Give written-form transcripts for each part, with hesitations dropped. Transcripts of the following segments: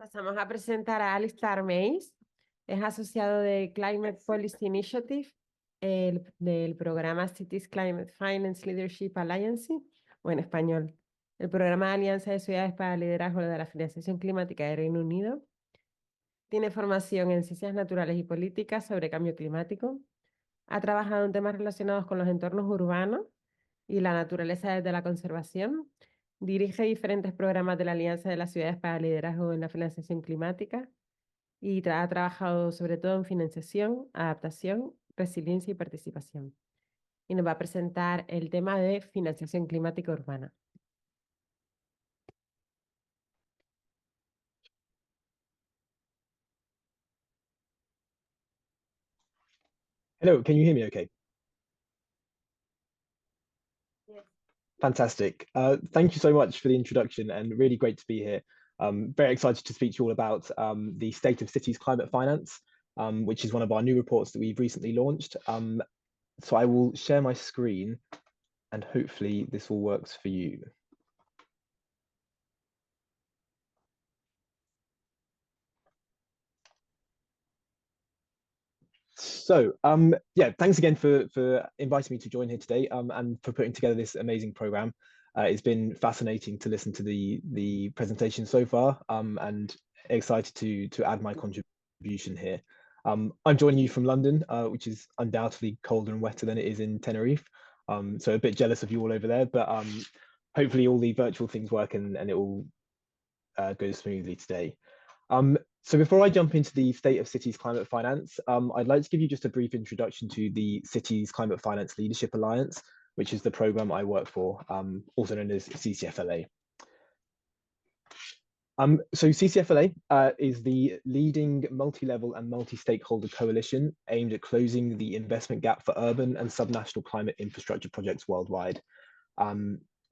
Pasamos a presentar a Alastair, es asociado de Climate Policy Initiative, del programa Cities Climate Finance Leadership Alliance, o en español, el programa de Alianza de Ciudades para el Liderazgo de la Financiación Climática de Reino Unido. Tiene formación en Ciencias Naturales y Políticas sobre Cambio Climático. Ha trabajado en temas relacionados con los entornos urbanos y la naturaleza desde la conservación. Dirige diferentes programas de la Alianza de las Ciudades para el Liderazgo en la Financiación Climática y ha trabajado sobre todo en financiación, adaptación, resiliencia y participación. Y nos va a presentar el tema de financiación climática urbana. Hello, can you hear me okay? Yes. Fantastic. Thank you so much for the introduction and really great to be here. Very excited to speak to you all about the State of Cities Climate Finance, which is one of our new reports that we've recently launched. So I will share my screen and hopefully this all works for you. So yeah, thanks again for inviting me to join here today and for putting together this amazing program. It's been fascinating to listen to the presentation so far and excited to add my contribution here. I'm joining you from London, which is undoubtedly colder and wetter than it is in Tenerife. So a bit jealous of you all over there, but hopefully all the virtual things work and it all goes smoothly today. So before I jump into the State of Cities Climate Finance, I'd like to give you just a brief introduction to the Cities Climate Finance Leadership Alliance, which is the program I work for, also known as CCFLA. So CCFLA is the leading multi-level and multi-stakeholder coalition aimed at closing the investment gap for urban and subnational climate infrastructure projects worldwide.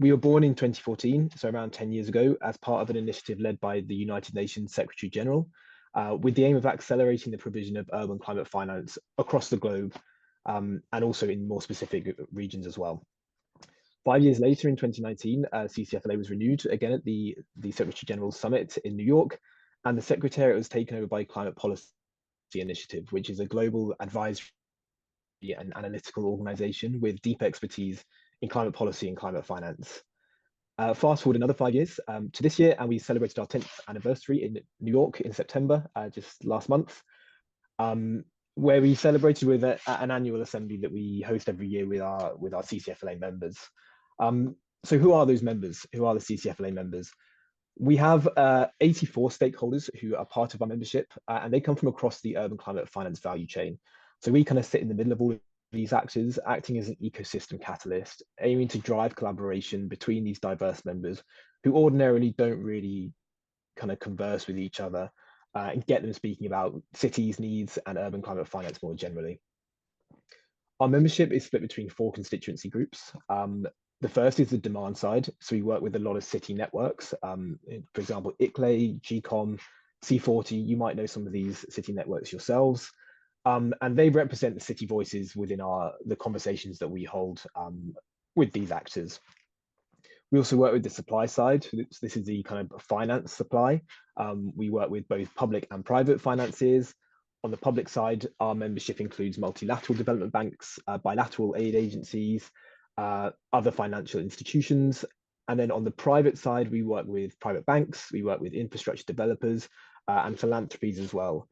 We were born in 2014, so around 10 years ago, as part of an initiative led by the United Nations Secretary General, with the aim of accelerating the provision of urban climate finance across the globe, and also in more specific regions as well. 5 years later, in 2019, CCFLA was renewed again at the Secretary General's Summit in New York, and the Secretariat was taken over by Climate Policy Initiative, which is a global advisory and analytical organization with deep expertise in climate policy and climate finance. Fast forward another 5 years to this year, and we celebrated our 10th anniversary in New York in September, just last month, where we celebrated with an annual assembly that we host every year with our CCFLA members. So who are those members? Who are the CCFLA members? We have 84 stakeholders who are part of our membership, and they come from across the urban climate finance value chain. So we kind of sit in the middle of all of these actors, acting as an ecosystem catalyst, aiming to drive collaboration between these diverse members who ordinarily don't really kind of converse with each other and get them speaking about cities' needs and urban climate finance more generally. Our membership is split between 4 constituency groups. The first is the demand side. So we work with a lot of city networks. For example, ICLE, GCOM, C40, you might know some of these city networks yourselves. And they represent the city voices within the conversations that we hold with these actors. We also work with the supply side. This is the kind of finance supply. We work with both public and private financiers. On the public side, our membership includes multilateral development banks, bilateral aid agencies, other financial institutions. And then on the private side, we work with private banks, we work with infrastructure developers and philanthropies as well.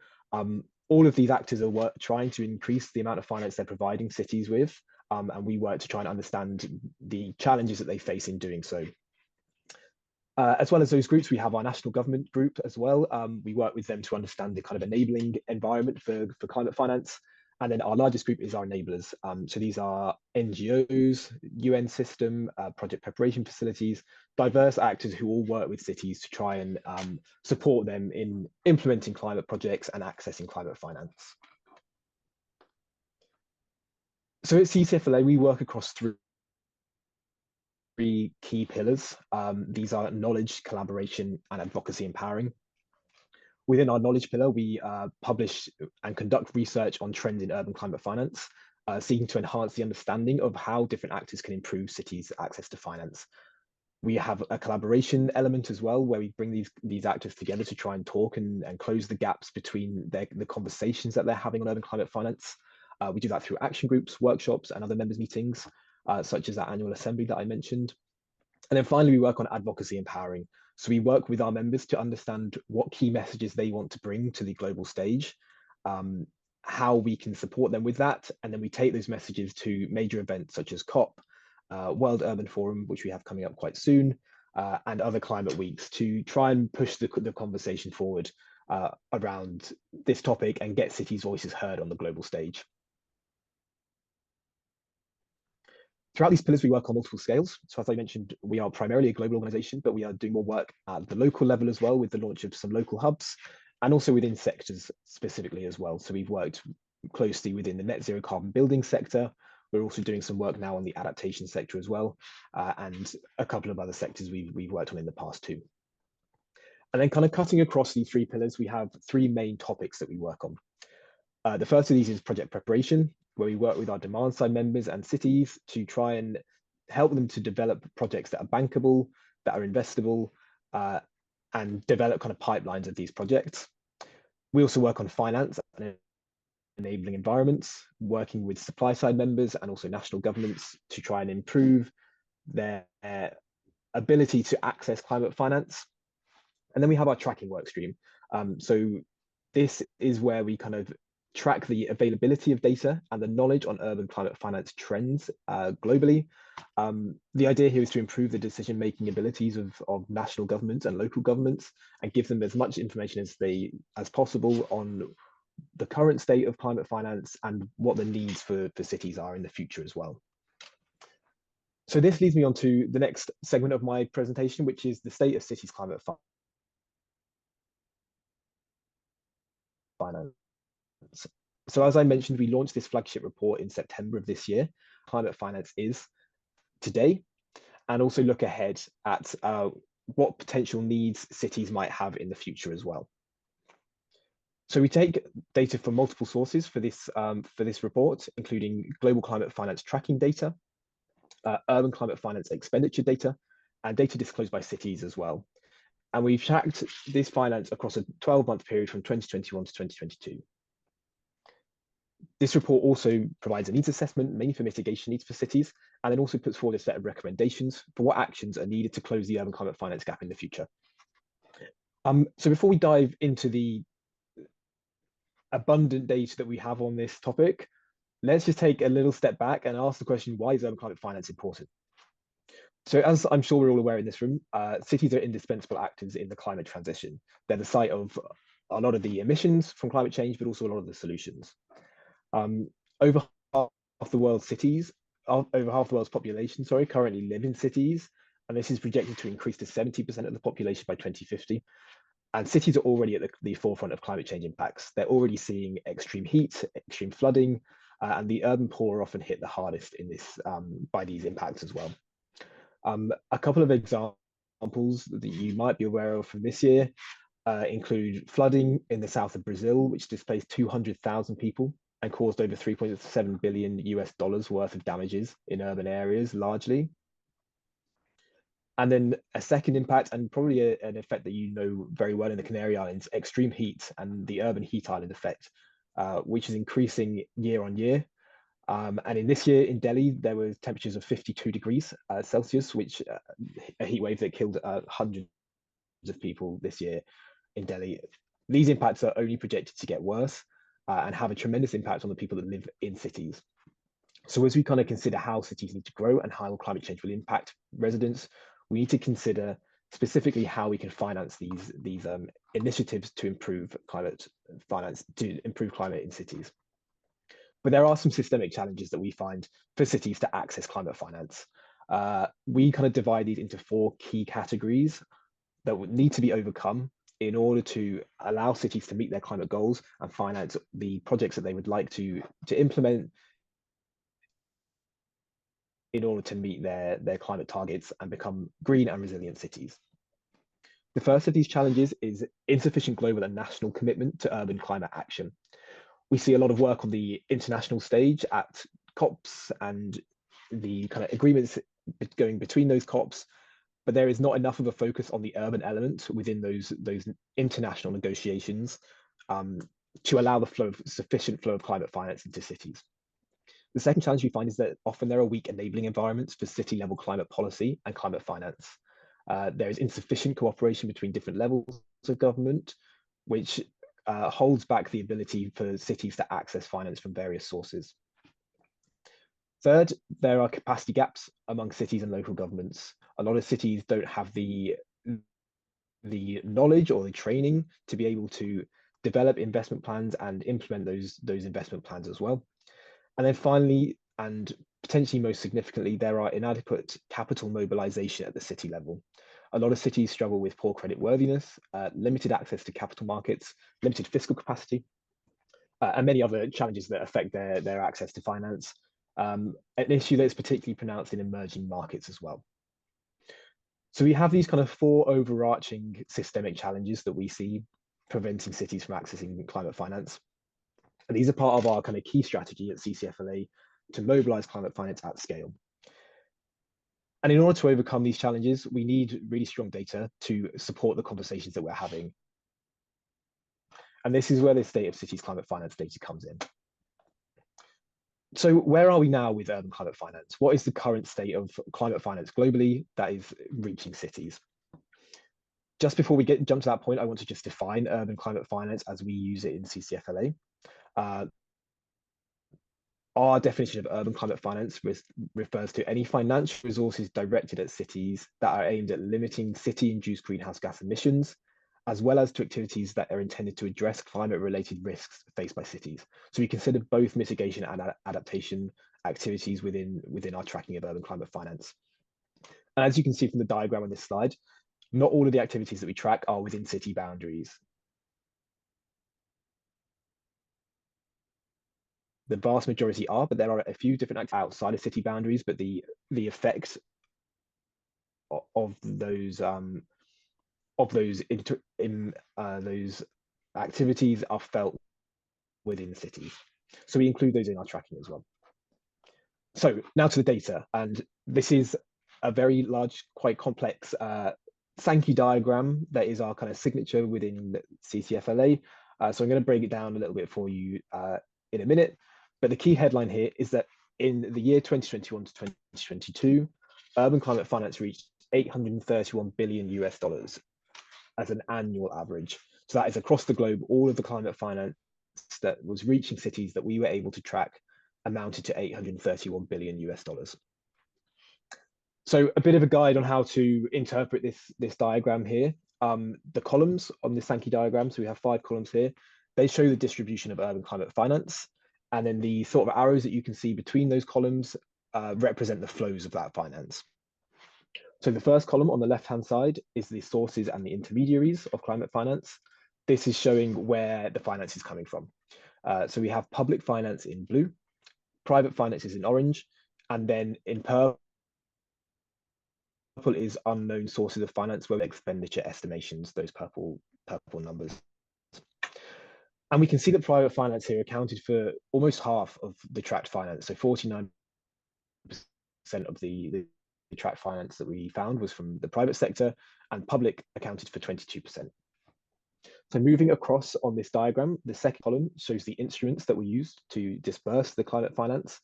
All of these actors are trying to increase the amount of finance they're providing cities with, and we work to try and understand the challenges that they face in doing so. As well as those groups, we have our national government group as well. We work with them to understand the kind of enabling environment for climate finance. And then our largest group is our enablers. So these are NGOs, UN system, project preparation facilities, diverse actors who all work with cities to try and support them in implementing climate projects and accessing climate finance. So at CCFLA, we work across 3 key pillars. These are knowledge, collaboration, and advocacy empowering. Within our knowledge pillar, we publish and conduct research on trends in urban climate finance, seeking to enhance the understanding of how different actors can improve cities' access to finance. We have a collaboration element as well, where we bring these actors together to try and talk and close the gaps between the conversations that they're having on urban climate finance. We do that through action groups, workshops, and other members' meetings, such as that annual assembly that I mentioned. And then finally, we work on advocacy empowering. So we work with our members to understand what key messages they want to bring to the global stage, how we can support them with that. And then we take those messages to major events such as COP, World Urban Forum, which we have coming up quite soon, and other climate weeks to try and push the conversation forward around this topic and get cities' voices heard on the global stage. Throughout these pillars, we work on multiple scales. So as I mentioned, we are primarily a global organization, but we are doing more work at the local level as well with the launch of some local hubs and also within sectors specifically as well. So we've worked closely within the net zero carbon building sector. We're also doing some work now on the adaptation sector as well, and a couple of other sectors we've worked on in the past too. And then kind of cutting across these three pillars, we have three main topics that we work on. The first of these is project preparation, where we work with our demand side members and cities to try and help them to develop projects that are bankable, that are investable, and develop kind of pipelines of these projects. We also work on finance and enabling environments, working with supply side members and also national governments to try and improve their ability to access climate finance. And then we have our tracking work stream. So this is where we kind of track the availability of data and the knowledge on urban climate finance trends globally. The idea here is to improve the decision-making abilities of national governments and local governments and give them as much information as possible on the current state of climate finance and what the needs for cities are in the future as well. So this leads me on to the next segment of my presentation, which is the state of cities' climate finance. So as I mentioned, we launched this flagship report in September of this year. Climate finance is today, and also look ahead at what potential needs cities might have in the future as well. So we take data from multiple sources for this report, including global climate finance tracking data, urban climate finance expenditure data, and data disclosed by cities as well. And we've tracked this finance across a 12-month period from 2021 to 2022. This report also provides a needs assessment, mainly for mitigation needs for cities, and then also puts forward a set of recommendations for what actions are needed to close the urban climate finance gap in the future. So before we dive into the abundant data that we have on this topic, let's just take a little step back and ask the question, why is urban climate finance important? So as I'm sure we're all aware in this room, cities are indispensable actors in the climate transition. They're the site of a lot of the emissions from climate change, but also a lot of the solutions. Over half the world's population, currently live in cities, and this is projected to increase to 70% of the population by 2050. And cities are already at the forefront of climate change impacts. They're already seeing extreme heat, extreme flooding, and the urban poor are often hit the hardest in this by these impacts as well. A couple of examples that you might be aware of from this year include flooding in the south of Brazil, which displaced 200,000 people and caused over $3.7 billion worth of damages in urban areas, largely. And then a second impact, and probably an effect that you know very well in the Canary Islands, extreme heat and the urban heat island effect, which is increasing year on year. And in this year in Delhi, there were temperatures of 52 degrees Celsius, which a heat wave that killed hundreds of people this year in Delhi. These impacts are only projected to get worse and have a tremendous impact on the people that live in cities. So as we kind of consider how cities need to grow and how climate change will impact residents, we need to consider specifically how we can finance these initiatives to improve climate finance, to improve climate in cities. But there are some systemic challenges that we find for cities to access climate finance. We kind of divide these into four key categories that would need to be overcome in order to allow cities to meet their climate goals and finance the projects that they would like to implement in order to meet their climate targets and become green and resilient cities. The first of these challenges is insufficient global and national commitment to urban climate action. We see a lot of work on the international stage at COPs and the kind of agreements going between those COPs, but there is not enough of a focus on the urban element within those international negotiations to allow the sufficient flow of climate finance into cities. The second challenge we find is that often there are weak enabling environments for city-level climate policy and climate finance. There is insufficient cooperation between different levels of government, which holds back the ability for cities to access finance from various sources. Third, there are capacity gaps among cities and local governments. A lot of cities don't have the knowledge or the training to be able to develop investment plans and implement those investment plans as well. And then finally, and potentially most significantly, there are inadequate capital mobilization at the city level. A lot of cities struggle with poor credit worthiness, limited access to capital markets, limited fiscal capacity, and many other challenges that affect their access to finance. An issue that's particularly pronounced in emerging markets as well. So we have these kind of four overarching systemic challenges that we see preventing cities from accessing climate finance. And these are part of our kind of key strategy at CCFLA to mobilize climate finance at scale. And in order to overcome these challenges, we need really strong data to support the conversations that we're having. And this is where the state of cities climate finance data comes in. So where are we now with urban climate finance? What is the current state of climate finance globally that is reaching cities? Just before we jump to that point, I want to just define urban climate finance as we use it in CCFLA. Our definition of urban climate finance refers to any financial resources directed at cities that are aimed at limiting city-induced greenhouse gas emissions, as well as to activities that are intended to address climate-related risks faced by cities. So we consider both mitigation and adaptation activities within our tracking of urban climate finance. And as you can see from the diagram on this slide, not all of the activities that we track are within city boundaries. The vast majority are, but there are a few different activities outside of city boundaries, but the effect of those activities are felt within cities. So we include those in our tracking as well. So now to the data, and this is a very large, quite complex Sankey diagram that is our kind of signature within CCFLA. So I'm going to break it down a little bit for you in a minute. But the key headline here is that in the year 2021 to 2022, urban climate finance reached $831 billion as an annual average. So that is across the globe, all of the climate finance that was reaching cities that we were able to track amounted to $831 billion. So a bit of a guide on how to interpret this diagram here. The columns on the Sankey diagram, so we have 5 columns here, they show the distribution of urban climate finance. And then the sort of arrows that you can see between those columns represent the flows of that finance. So the first column on the left-hand side is the sources and the intermediaries of climate finance. This is showing where the finance is coming from. So we have public finance in blue, private finance is in orange, and then in purple is unknown sources of finance where expenditure estimations, those purple numbers. And we can see that private finance here accounted for almost half of the tracked finance. So 49% of the tracked finance that we found was from the private sector, and public accounted for 22%. So moving across on this diagram, the second column shows the instruments that we used to disperse the climate finance.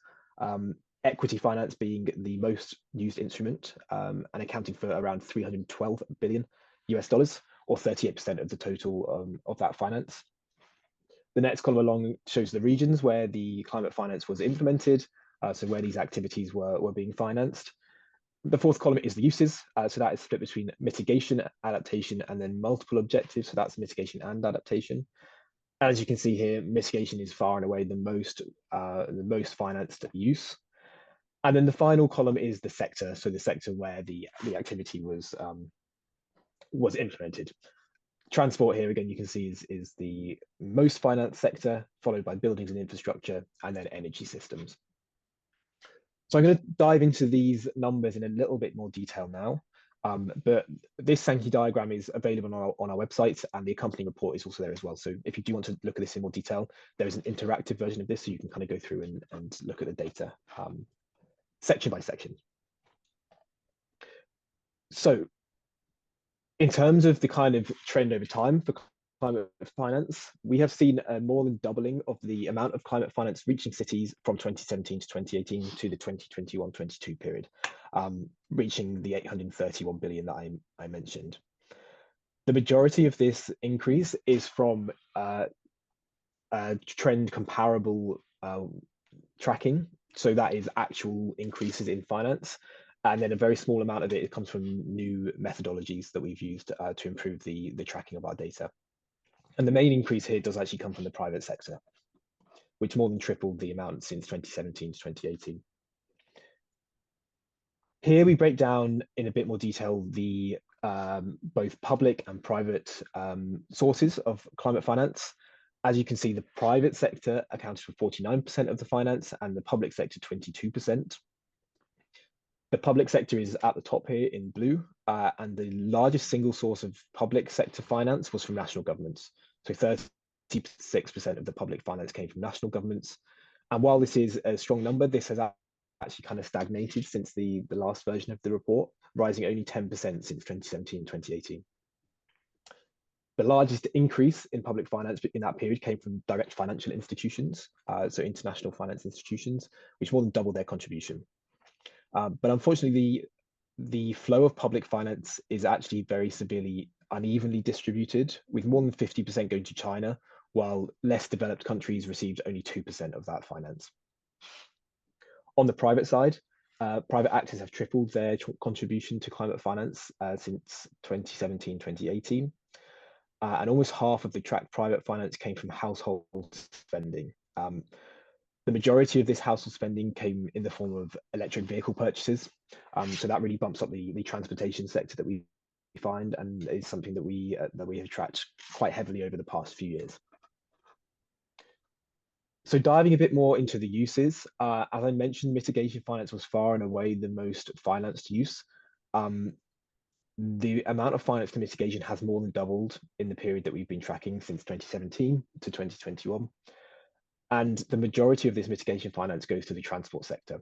Equity finance being the most used instrument and accounting for around $312 billion, or 38% of the total of that finance. The next column along shows the regions where the climate finance was implemented, so where these activities were being financed. The fourth column is the uses, so that is split between mitigation, adaptation, and then multiple objectives, so that's mitigation and adaptation. As you can see here, mitigation is far and away the most financed use. And then the final column is the sector, so the sector where the activity was implemented. Transport here, again, you can see is the most financed sector, followed by buildings and infrastructure, and then energy systems. So I'm going to dive into these numbers in a little bit more detail now. But this Sankey diagram is available on our website, and the accompanying report is also there as well. So if you do want to look at this in more detail, there is an interactive version of this, so you can kind of go through and look at the data section by section. So In terms of the kind of trend over time for climate finance, we have seen a more than doubling of the amount of climate finance reaching cities from 2017 to 2018 to the 2021-22 period, reaching the 831 billion that I mentioned. The majority of this increase is from trend comparable tracking. So that is actual increases in finance. And then a very small amount of it comes from new methodologies that we've used to improve the tracking of our data. And the main increase here does actually come from the private sector, which more than tripled the amount since 2017 to 2018. Here we break down in a bit more detail the both public and private sources of climate finance. As you can see, the private sector accounts for 49% of the finance and the public sector 22%. The public sector is at the top here in blue, and the largest single source of public sector finance was from national governments. So 36% of the public finance came from national governments. And while this is a strong number, this has actually kind of stagnated since the last version of the report, rising only 10% since 2017, 2018. The largest increase in public finance in that period came from direct financial institutions, so international finance institutions, which more than doubled their contribution. But unfortunately, the flow of public finance is actually very severely unevenly distributed, with more than 50% going to China, while less developed countries received only 2% of that finance. On the private side, private actors have tripled their contribution to climate finance since 2017, 2018. And almost half of the tracked private finance came from household spending. The majority of this household spending came in the form of electric vehicle purchases. So that really bumps up the transportation sector that we find, and is something that we have tracked quite heavily over the past few years. So diving a bit more into the uses, as I mentioned, mitigation finance was far and away the most financed use. The amount of finance to mitigation has more than doubled in the period that we've been tracking since 2017 to 2021. And the majority of this mitigation finance goes to the transport sector.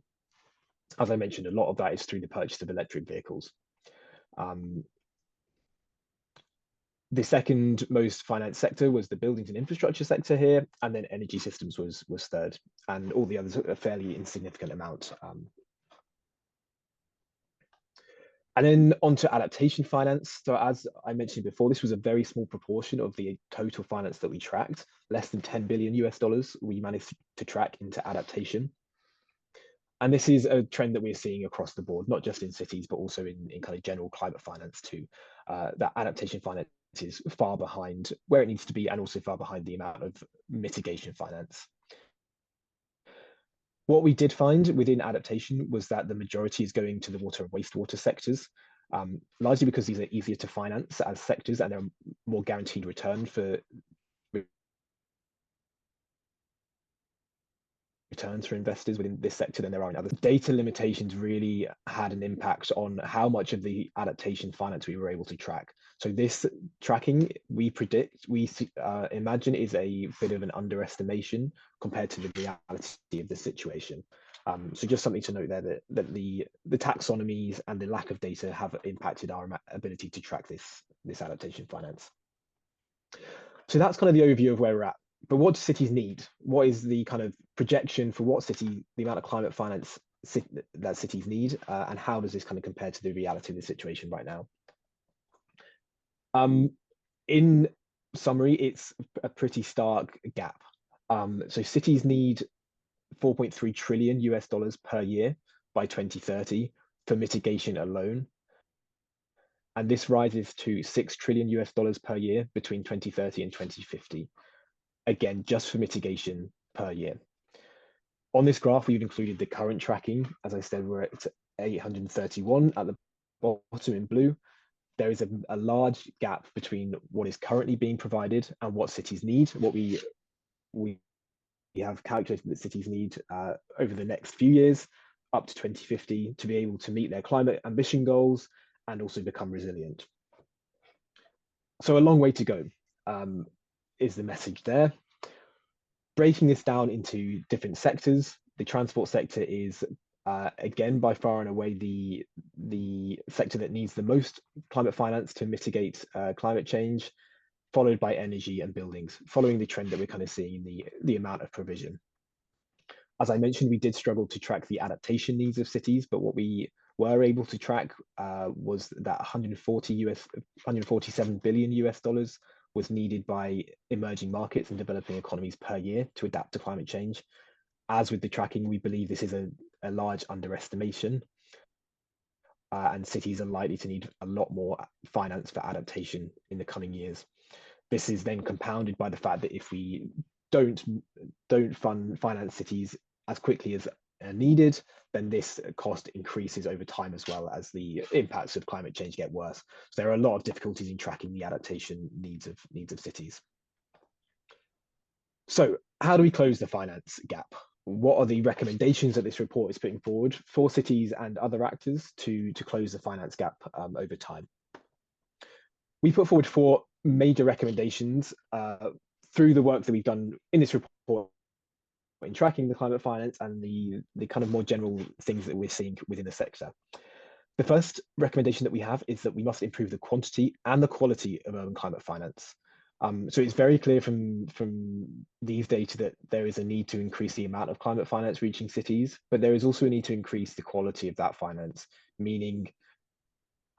As I mentioned, a lot of that is through the purchase of electric vehicles. The second most financed sector was the buildings and infrastructure sector here, and then energy systems was third, and all the others a fairly insignificant amount. And then onto adaptation finance. So as I mentioned before, this was a very small proportion of the total finance that we tracked. Less than $10 billion we managed to track into adaptation. And this is a trend that we're seeing across the board, not just in cities, but also in kind of general climate finance too. That adaptation finance is far behind where it needs to be, and also far behind the amount of mitigation finance. What we did find within adaptation was that the majority is going to the water and wastewater sectors, largely because these are easier to finance as sectors and they're more guaranteed returns for investors within this sector than there are in others. Data limitations really had an impact on how much of the adaptation finance we were able to track. So this tracking, we imagine, is a bit of an underestimation compared to the reality of the situation. So just something to note there, that the taxonomies and the lack of data have impacted our ability to track this adaptation finance. So that's kind of the overview of where we're at. But what do cities need? What is the kind of projection for what the amount of climate finance that cities need, and how does this kind of compare to the reality of the situation right now? In summary, it's a pretty stark gap. So cities need $4.3 trillion per year by 2030 for mitigation alone. And this rises to $6 trillion per year between 2030 and 2050. Again, just for mitigation per year. On this graph, we've included the current tracking. As I said, we're at 831 at the bottom in blue. There is a large gap between what is currently being provided and what cities need. What we have calculated that cities need over the next few years, up to 2050, to be able to meet their climate ambition goals and also become resilient. So a long way to go. Is the message there. Breaking this down into different sectors, the transport sector is Again, by far and away, the sector that needs the most climate finance to mitigate climate change, followed by energy and buildings, following the trend that we're kind of seeing in the amount of provision. As I mentioned, we did struggle to track the adaptation needs of cities, but what we were able to track was that 147 billion US dollars was needed by emerging markets and developing economies per year to adapt to climate change. As with the tracking, we believe this is a large underestimation, and cities are likely to need a lot more finance for adaptation in the coming years. This is then compounded by the fact that if we don't finance cities as quickly as needed, then this cost increases over time as well as the impacts of climate change get worse. So there are a lot of difficulties in tracking the adaptation needs of cities. So how do we close the finance gap? What are the recommendations that this report is putting forward for cities and other actors to close the finance gap over time? We put forward 4 major recommendations through the work that we've done in this report in tracking the climate finance and the kind of more general things that we're seeing within the sector. The first recommendation that we have is that we must improve the quantity and the quality of urban climate finance. So it's very clear from these data that there is a need to increase the amount of climate finance reaching cities, but there is also a need to increase the quality of that finance, meaning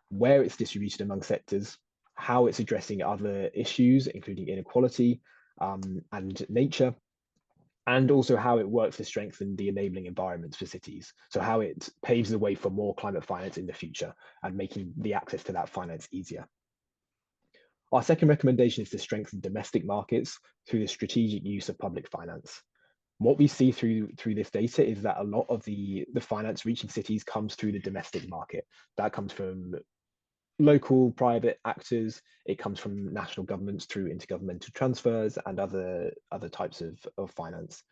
where it's distributed among sectors, how it's addressing other issues, including inequality and nature, and also how it works to strengthen the enabling environments for cities. So how it paves the way for more climate finance in the future and making the access to that finance easier. Our second recommendation is to strengthen domestic markets through the strategic use of public finance. What we see through this data is that a lot of the finance reaching cities comes through the domestic market. That comes from local private actors, it comes from national governments through intergovernmental transfers and other types of finance.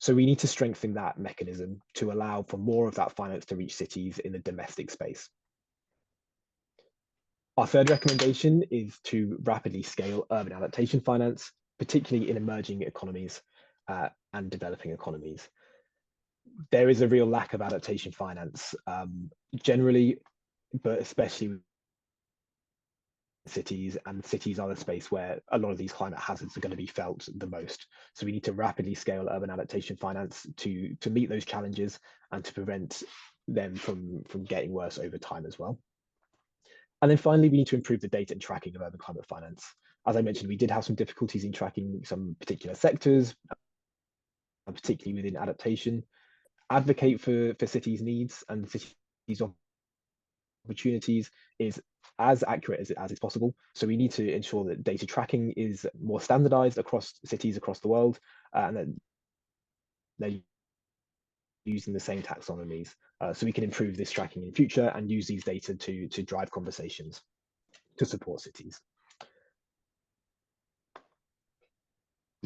So we need to strengthen that mechanism to allow for more of that finance to reach cities in the domestic space. Our third recommendation is to rapidly scale urban adaptation finance, particularly in emerging economies and developing economies. There is a real lack of adaptation finance generally, but especially cities, and cities are the space where a lot of these climate hazards are going to be felt the most. So we need to rapidly scale urban adaptation finance to meet those challenges and to prevent them from getting worse over time as well. And then finally, we need to improve the data and tracking of urban climate finance. As I mentioned, we did have some difficulties in tracking some particular sectors, particularly within adaptation. Advocate for cities' needs and cities' opportunities is as accurate as is possible. So we need to ensure that data tracking is more standardized across cities across the world, and that they're using the same taxonomies, so we can improve this tracking in future and use these data to drive conversations to support cities.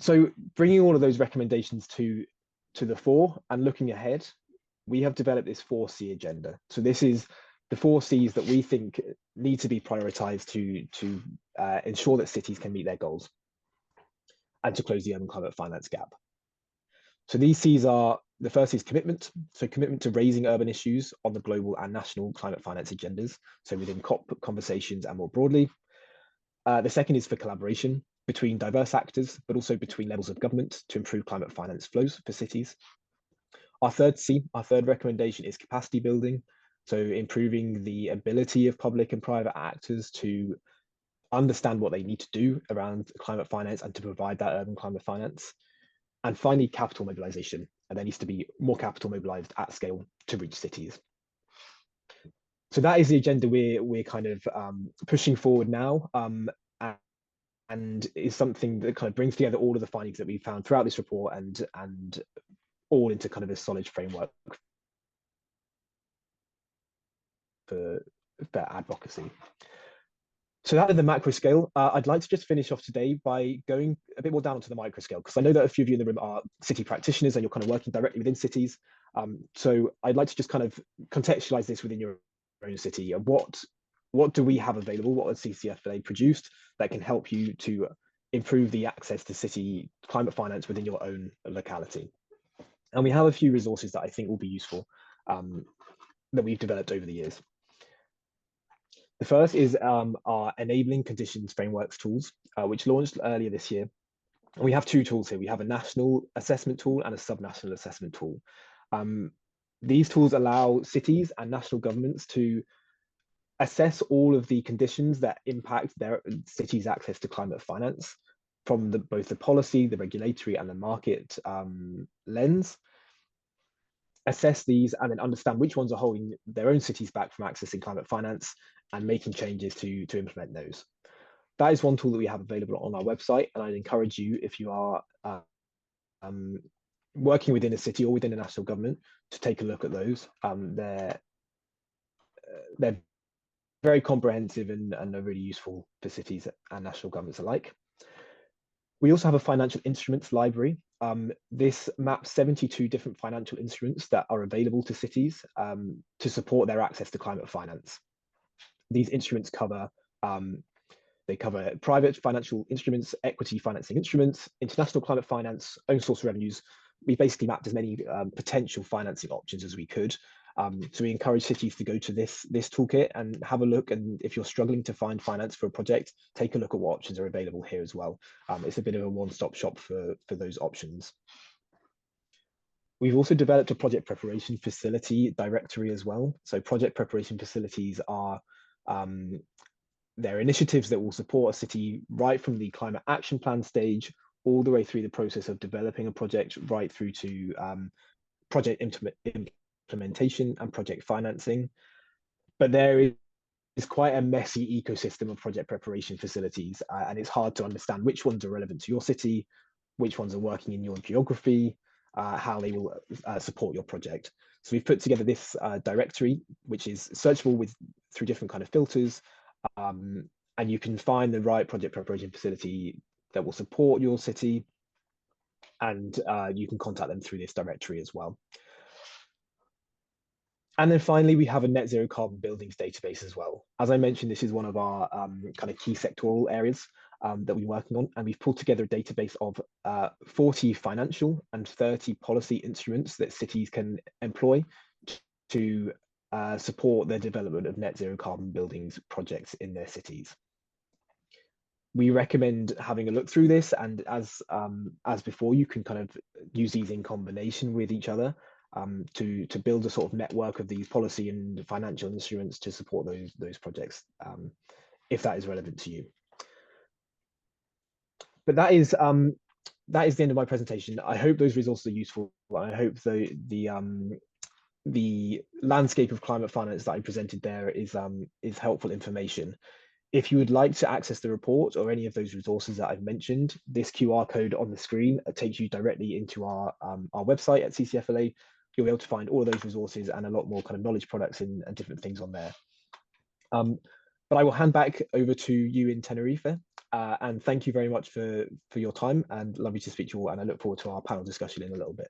So bringing all of those recommendations to the fore and looking ahead, we have developed this 4C agenda. So this is the 4 Cs that we think need to be prioritized to ensure that cities can meet their goals and to close the urban climate finance gap. So these Cs are, the first is commitment. So commitment to raising urban issues on the global and national climate finance agendas. So within COP conversations and more broadly. The second is for collaboration between diverse actors, but also between levels of government to improve climate finance flows for cities. Our third C, our third recommendation is capacity building. So improving the ability of public and private actors to understand what they need to do around climate finance and to provide that urban climate finance. And finally, capital mobilization. And there needs to be more capital mobilized at scale to reach cities. So that is the agenda we're kind of pushing forward now, and is something that kind of brings together all of the findings that we found throughout this report and all into kind of a solid framework for advocacy. So that is the macro scale. I'd like to just finish off today by going a bit more down to the micro scale, because I know that a few of you in the room are city practitioners and you're kind of working directly within cities. So I'd like to just kind of contextualize this within your own city. What do we have available? What has CCFLA produced that can help you to improve the access to city climate finance within your own locality? And we have a few resources that I think will be useful. that we've developed over the years. The first is our enabling conditions frameworks tools, which launched earlier this year. We have two tools here. We have a national assessment tool and a subnational assessment tool. These tools allow cities and national governments to assess all of the conditions that impact their city's access to climate finance from both the policy, the regulatory, and the market lens. Assess these and then understand which ones are holding their own cities back from accessing climate finance and making changes to implement those. That is one tool that we have available on our website, and I'd encourage you, if you are working within a city or within a national government, to take a look at those. They're very comprehensive and are really useful for cities and national governments alike. We also have a financial instruments library. This maps 72 different financial instruments that are available to cities to support their access to climate finance. These instruments cover private financial instruments, equity financing instruments, international climate finance, own source revenues. We basically mapped as many potential financing options as we could. So we encourage cities to go to this toolkit and have a look. And if you're struggling to find finance for a project, take a look at what options are available here as well. It's a bit of a one-stop shop for those options. We've also developed a project preparation facility directory as well. So project preparation facilities are they're initiatives that will support a city right from the climate action plan stage all the way through the process of developing a project, right through to project implementation and project financing. But there is quite a messy ecosystem of project preparation facilities, and it's hard to understand which ones are relevant to your city, which ones are working in your geography, how they will support your project. So we've put together this directory, which is searchable through different kind of filters, and you can find the right project preparation facility that will support your city, and you can contact them through this directory as well. And then finally, we have a net zero carbon buildings database as well. As I mentioned, this is one of our kind of key sectoral areas that we're working on, and we've pulled together a database of 40 financial and 30 policy instruments that cities can employ to support the development of net zero carbon buildings projects in their cities. We recommend having a look through this, and as before, you can kind of use these in combination with each other to build a sort of network of these policy and financial instruments to support those projects, if that is relevant to you. But that is the end of my presentation. I hope those resources are useful. I hope the landscape of climate finance that I presented there is helpful information. If you would like to access the report or any of those resources that I've mentioned, this QR code on the screen takes you directly into our website at CCFLA. You'll be able to find all of those resources and a lot more kind of knowledge products and different things on there. But I will hand back over to you in Tenerife. And thank you very much for your time, and lovely to speak to you all. And I look forward to our panel discussion in a little bit.